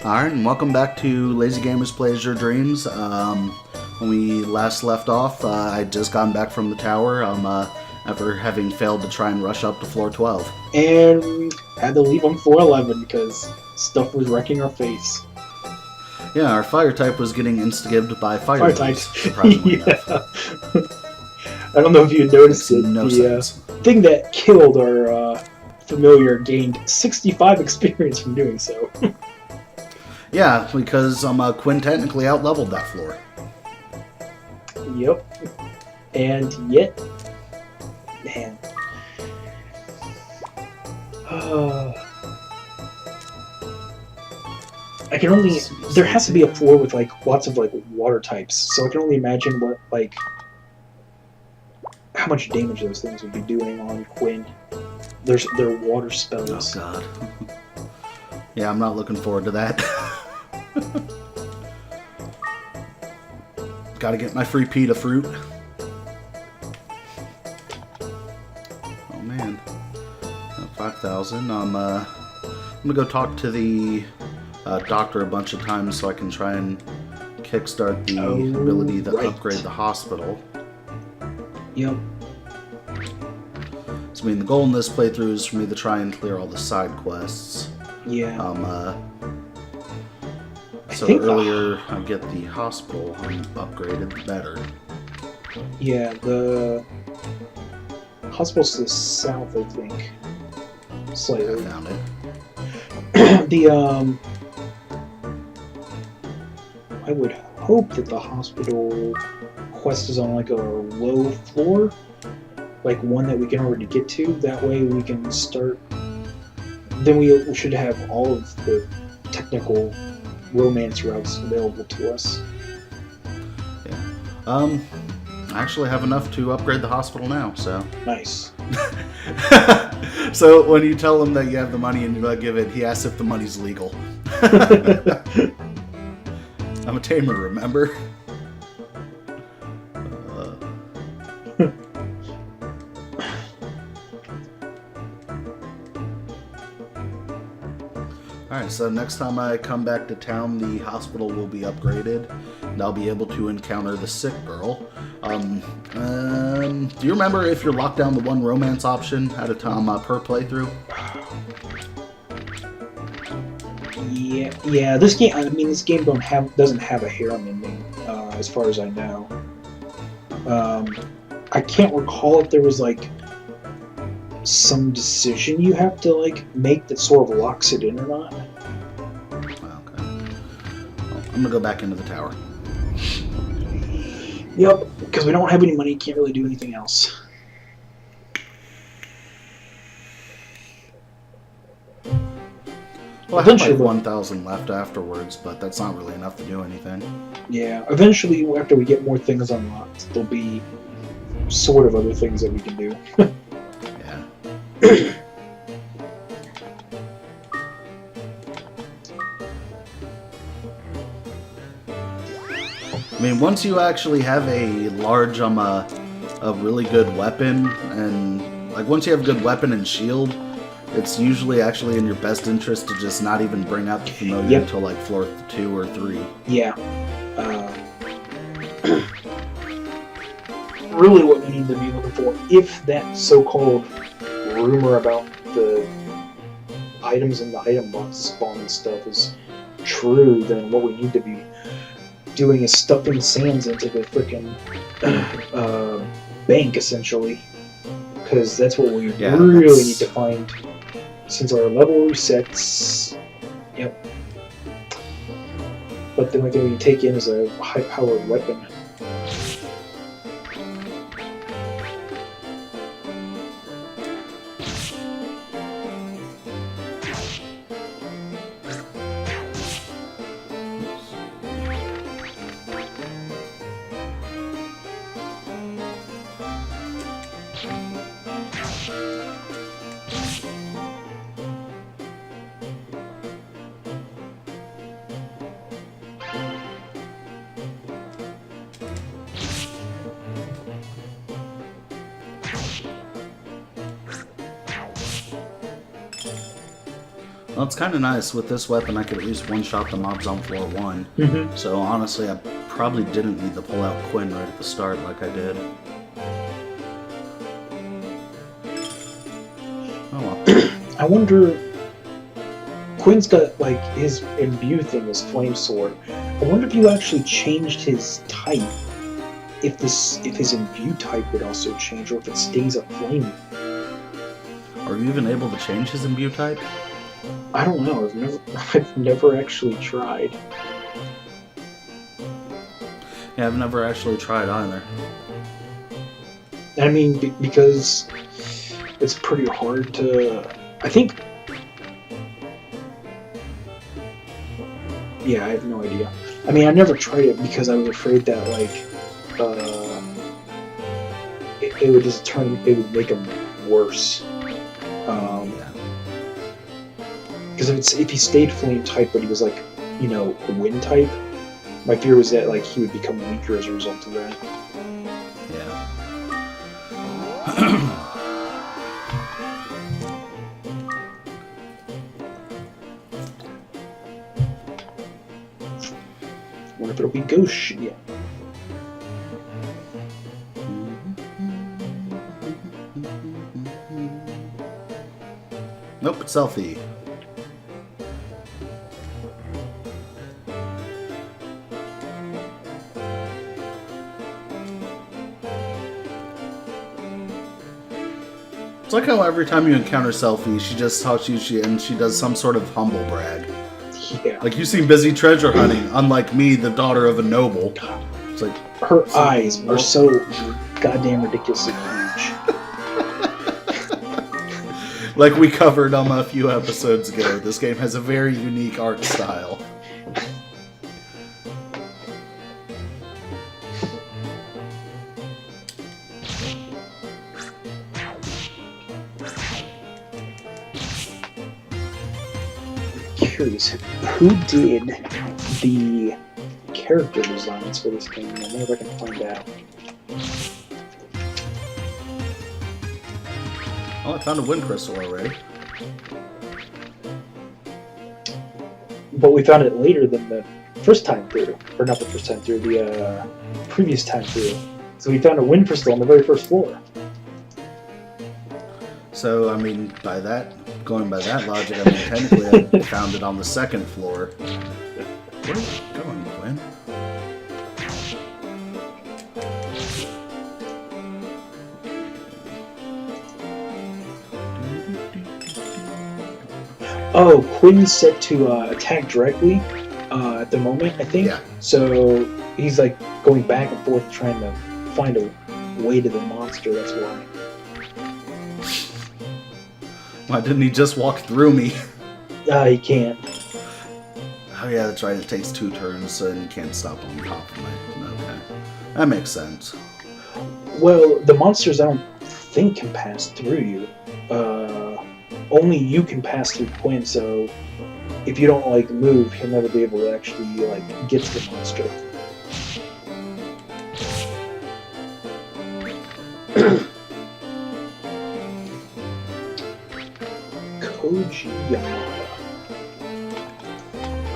Alright, and welcome back to Lazy Gamers Play Azure Dreams. When we last left off, I'd just gotten back from the tower after having failed to try and rush up to floor 12. And we had to leave on floor 11 because stuff was wrecking our face. Yeah, our fire type was getting instigated by Fire types, types. surprisingly Yeah. enough. I don't know if you noticed it. No the sense. thing that killed our familiar gained 65 experience from doing so. Yeah, because Quinn technically out-leveled that floor. Yep. And yet, man. I can only. There has to be a floor with like lots of like water types, so I can only imagine what like how much damage those things would be doing on Quinn. Their water spells. Oh god. Yeah, I'm not looking forward to that. Gotta get my free pita fruit. Oh man. 5,000. I'm gonna go talk to the doctor a bunch of times so I can try and kickstart the ability to upgrade the hospital. Yep. So I mean the goal in this playthrough is for me to try and clear all the side quests. Yeah. So the earlier I get the hospital upgraded, the better. Yeah, the hospital's to the south, I think. Slightly. I found it. I would hope that the hospital quest is on like a low floor, like one that we can already get to. That way we can start. Then we should have all of the technical romance routes available to us. Yeah. I actually have enough to upgrade the hospital now, so. Nice. So when you tell him that you have the money and you don't give it, he asks if the money's legal. I'm a tamer, remember? Alright, so next time I come back to town, the hospital will be upgraded, and I'll be able to encounter the sick girl. Do you remember if you're locked down to one romance option at a time per playthrough? Yeah. This game. I mean, this game doesn't have a harem ending, as far as I know. I can't recall if there was like some decision you have to like make that sort of locks it in or not. Okay. Well, I'm gonna go back into the tower. Yep, because we don't have any money, can't really do anything else. Well, I have like 1,000 left afterwards, but that's not really enough to do anything. Yeah, eventually, after we get more things unlocked, there'll be sort of other things that we can do. Yeah. I mean, once you actually have a large, a really good weapon, and like once you have a good weapon and shield, it's usually actually in your best interest to just not even bring out the familiar until like floor 2 or 3. Yeah. Really, what we need to be looking for, if that so-called rumor about the items in the item box spawn and stuff is true, then what we need to be doing is stuffing sands into the freaking bank, essentially, because that's what we really need to find. Since our level resets, yep. But the only thing we can take in is a high-powered weapon. Well, it's kind of nice. With this weapon, I could at least one-shot the mobs on floor 1. Mm-hmm. So honestly, I probably didn't need to pull out Quinn right at the start like I did. Oh well. I wonder... Quinn's got, like, his imbue thing is Flame Sword. I wonder if you actually changed his type. If his imbue type would also change, or if it stays a flame. Are you even able to change his imbue type? I don't know. I've never actually tried. Yeah, I've never actually tried either. I mean, because it's pretty hard to... I think... Yeah, I have no idea. I mean, I never tried it because I was afraid that, like, it would just it would make him worse. Because if he stayed flame type, but he was, like, you know, a wind type, my fear was that, like, he would become weaker as a result of that. Yeah. Wonder if it'll be Ghost. Yeah. Nope, it's Selfie. It's like how every time you encounter Selfie, she just talks to you and she does some sort of humble brag. Yeah. Like, you seem busy treasure hunting, unlike me, the daughter of a noble. It's like... Her eyes are so goddamn ridiculously huge. Like we covered a few episodes ago, this game has a very unique art style. Curious, who did the character designs for this game? I wonder if I can find out. Oh, I found a wind crystal already. But we found it later than the first time through. Or not the first time through, the previous time through. So we found a wind crystal on the very first floor. So, I mean, going by that logic, I mean, technically I found it on the second floor. Where are you going, Gwen? Oh, Quinn's set to attack directly at the moment, I think. Yeah. So he's like going back and forth trying to find a way to the monster, that's why. Why didn't he just walk through me? He can't. Oh yeah, that's right, it takes 2 turns, so you can't stop on top of me. Okay. That makes sense. Well, the monsters I don't think can pass through you. Only you can pass through Quinn, so if you don't, like, move, he'll never be able to actually, like, get to the monster. Koji Yamada.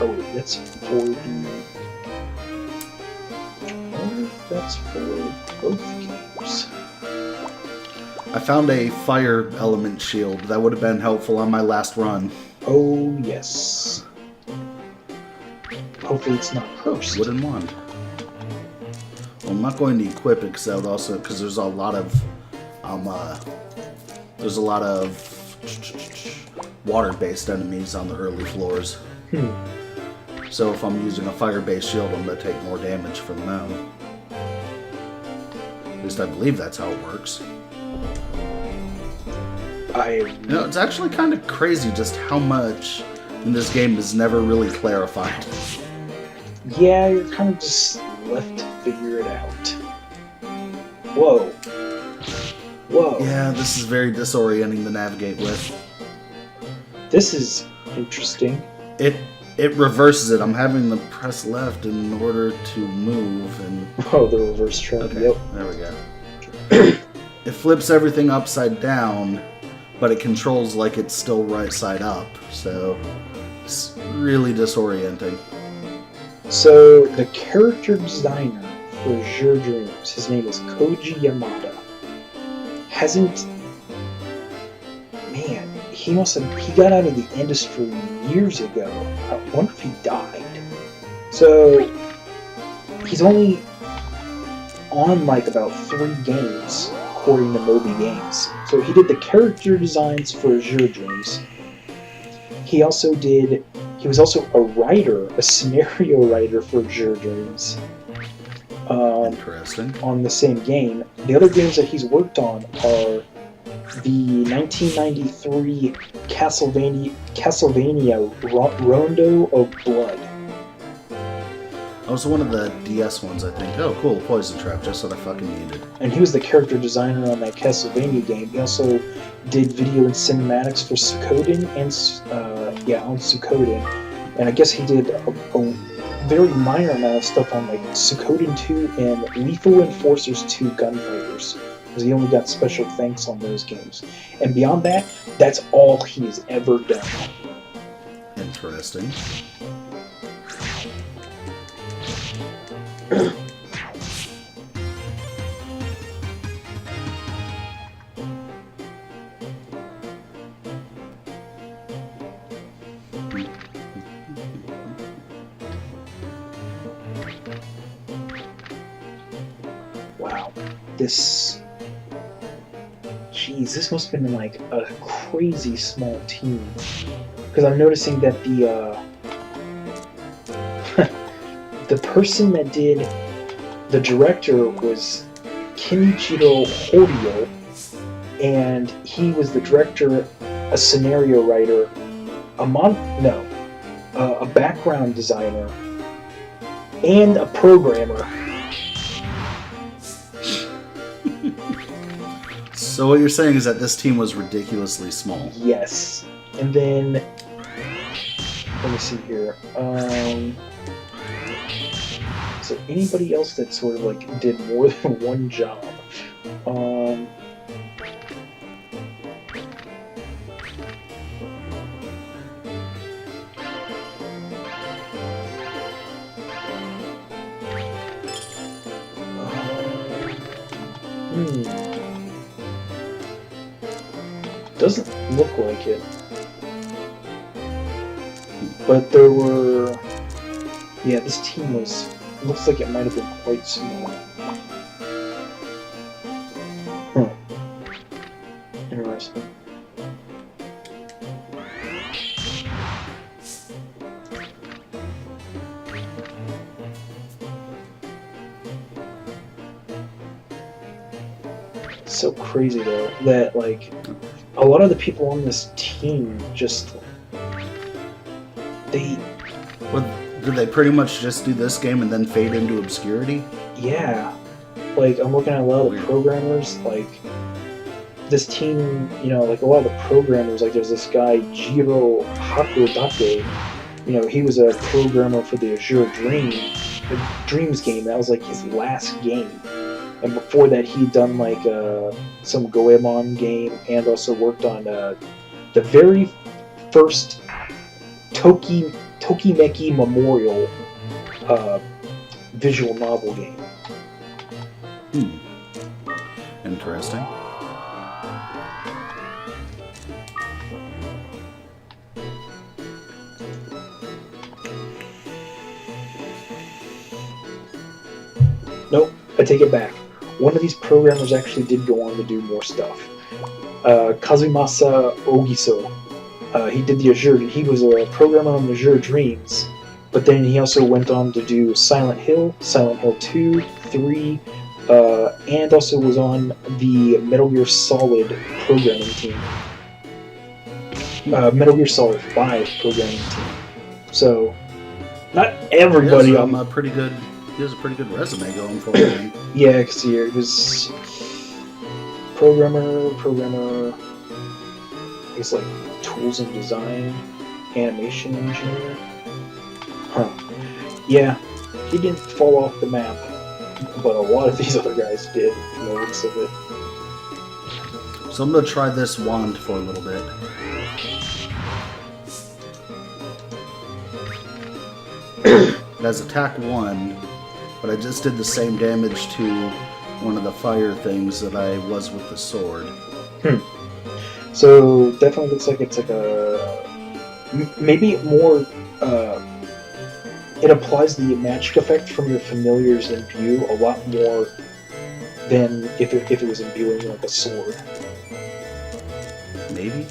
Oh, that's for the... I wonder if that's for both games. I found a fire element shield. That would have been helpful on my last run. Oh, yes. Hopefully it's not cursed. Wooden wand. Well, I'm not going to equip it because there's a lot of water-based enemies on the early floors. So if I'm using a fire-based shield, I'm going to take more damage from them. At least I believe that's how it works. It's actually kind of crazy just how much in this game is never really clarified. Yeah, you're kind of just left to figure it out. Whoa. Whoa. Yeah, this is very disorienting to navigate with. This is interesting. It reverses it. I'm having to press left in order to move. And Oh, the reverse trend. okay, Yep. there we go. It flips everything upside down, but it controls like it's still right side up, so it's really disorienting. So the character designer for Azure Dreams, his name is Koji Yamada, hasn't. Man, he got out of the industry years ago. I wonder if he died. So he's only on like about 3 games according to Moby Games. So he did the character designs for Azure Dreams. He was also a writer, a scenario writer for Azure Dreams. Interesting. On the same game. The other games that he's worked on are the 1993 Castlevania Rondo of Blood. Also one of the DS ones, I think. Oh, cool. Poison Trap, just what I fucking needed. And he was the character designer on that Castlevania game. He also did video and cinematics for Suikoden on Suikoden. And I guess he did a very minor amount of stuff on like Suikoden 2 and Lethal Enforcers 2 Gunfighters. Because he only got special thanks on those games. And beyond that, that's all he's ever done. Interesting. Wow. This must have been like a crazy small team. Because I'm noticing that the person that did the director was Kenichiro Horio, and he was the director, a scenario writer, a background designer, and a programmer. So what you're saying is that this team was ridiculously small. Yes. And then, let me see here. Is there anybody else that sort of like did more than one job? Doesn't look like it. But there were... Yeah, this team was... Looks like it might have been quite small. Interesting. So crazy though, that like a lot of the people on this team just Did they pretty much just do this game and then fade into obscurity? Yeah. Like, I'm looking at a lot of the programmers, like, this team, you know, like, a lot of the programmers, like, there's this guy, Jiro Hakodate, you know, he was a programmer for the Azure Dreams game. That was, like, his last game. And before that, he'd done, like, some Goemon game, and also worked on the very first Tokimeki Memorial visual novel game. Interesting. Nope, I take it back. One of these programmers actually did go on to do more stuff. Kazumasa Ogiso. He did the Azure. He was a programmer on Azure Dreams, but then he also went on to do Silent Hill 2, 3, and also was on the Metal Gear Solid programming team. Metal Gear Solid 5 programming team. So, not everybody He on has a pretty good resume going for him. Yeah, because he was programmer. He's like tools and design, animation engineer. Huh. Yeah, he didn't fall off the map, but a lot of these other guys did, from the looks of it. So I'm gonna try this wand for a little bit. It has attack 1, but I just did the same damage to one of the fire things that I was with the sword. So definitely looks like it's like a maybe more. It applies the magic effect from your familiars imbue a lot more than if it was imbuing like a sword. Maybe?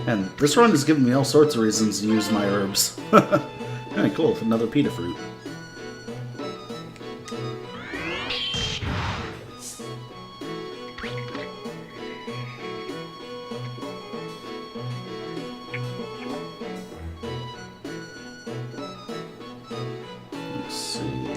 And this run has given me all sorts of reasons to use my herbs. Alright, cool. Another pita fruit. Let's see.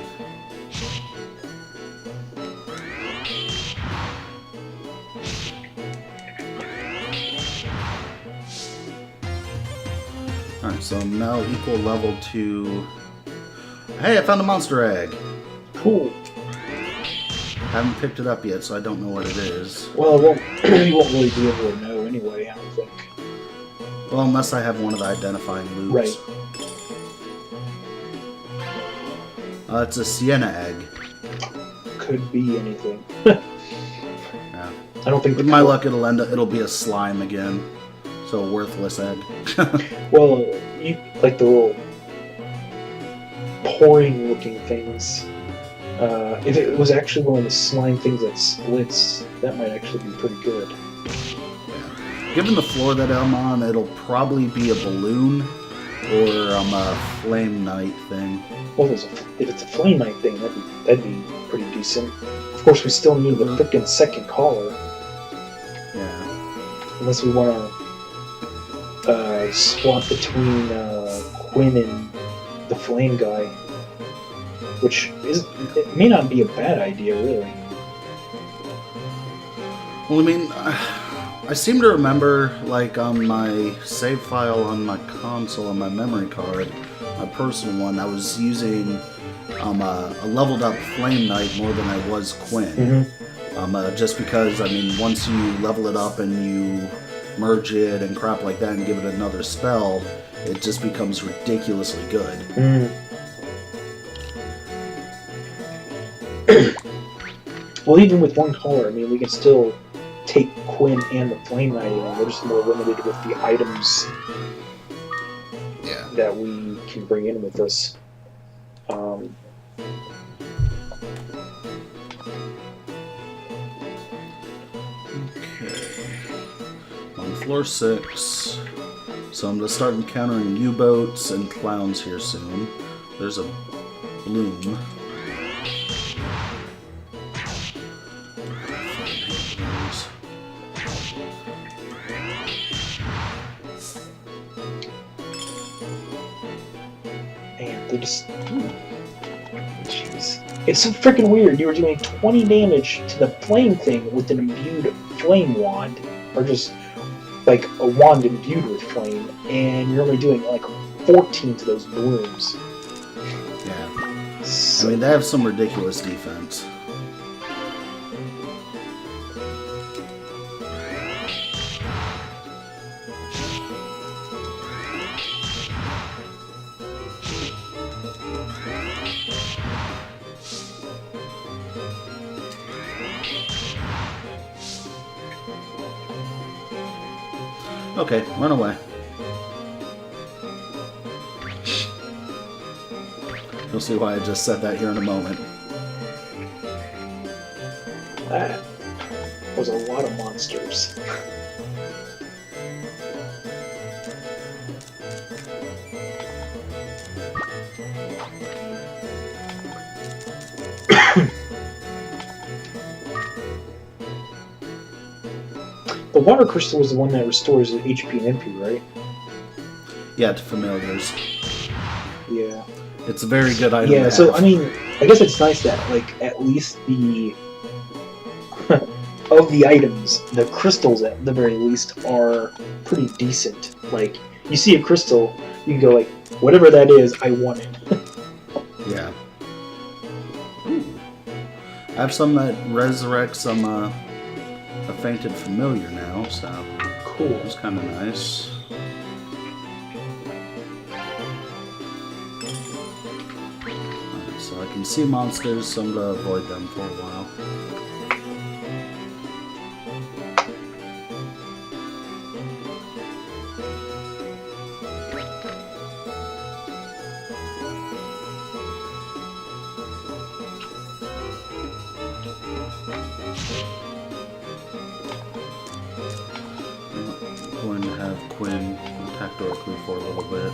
Alright, so I'm now equal level to... Hey, I found a monster egg! Cool. Haven't picked it up yet, so I don't know what it is. Well, you won't really be able to know anyway, I don't think. Well, unless I have one of the identifying loops. Right. It's a sienna egg. Could be anything. Yeah. I don't think. With my luck, it'll be a slime again. So a worthless egg. Well, you like the little pouring-looking things. If it was actually one of the slime things that splits, that might actually be pretty good. Yeah. Given the floor that I'm on, it'll probably be a balloon or a flame knight thing. Well, if it's a flame knight thing, that'd be pretty decent. Of course, we still need the frickin' second collar. Yeah. Unless we want to swap between Quinn and the flame guy, which it may not be a bad idea, really. Well, I mean, I seem to remember, like, on my save file on my console, on my memory card, my personal one, I was using a leveled up Flame Knight more than I was Quinn. Mm-hmm. Just because, I mean, once you level it up and you merge it and crap like that and give it another spell, it just becomes ridiculously good. Mm. Well, even with one color, I mean, we can still take Quinn and the Flame Knight in. We're just more limited with the items that we can bring in with us. Okay. On floor 6. So I'm going to start encountering U-boats and clowns here soon. There's a bloom. Man, they just... Jeez. It's so freaking weird. You were doing 20 damage to the flame thing with an imbued flame wand, or just like a wand imbued with flame, and you're only doing like 14 to those blooms. Yeah. So, I mean, they have some ridiculous defense. Okay, run away. You'll see why I just said that here in a moment. that was a lot of monsters. The water crystal is the one that restores HP and MP, right? Yeah, to familiars. Yeah. It's a very good item. Yeah, so I mean, I guess it's nice that like at least the of the items, the crystals at the very least are pretty decent. Like you see a crystal, you can go like, whatever that is, I want it. Yeah. I have some that resurrect some a fainted familiar now, so Cool. it's kind of nice. Alright, so I can see monsters, so I'm gonna avoid them for a while. I'm going to have Quinn attack directly for a little bit.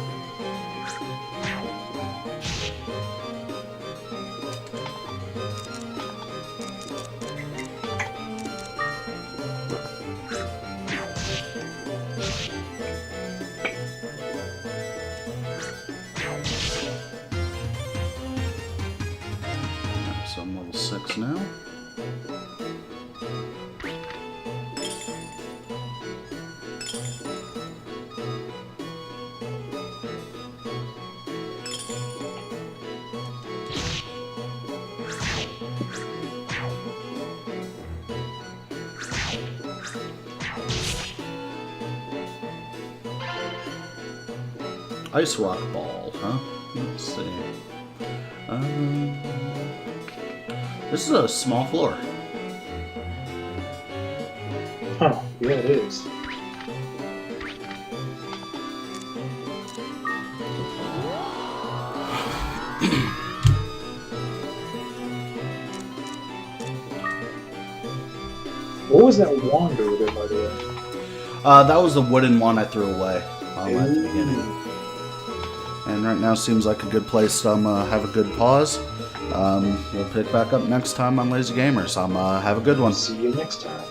Alright, so I'm level 6 now. Ice rock ball, huh? Let's see. This is a small floor. Huh, yeah, it is. What was that wand over there, by the way? That was the wooden one I threw away at the beginning. And right now seems like a good place to have a good pause. We'll pick back up next time on Lazy Gamers. Have a good one. See you next time.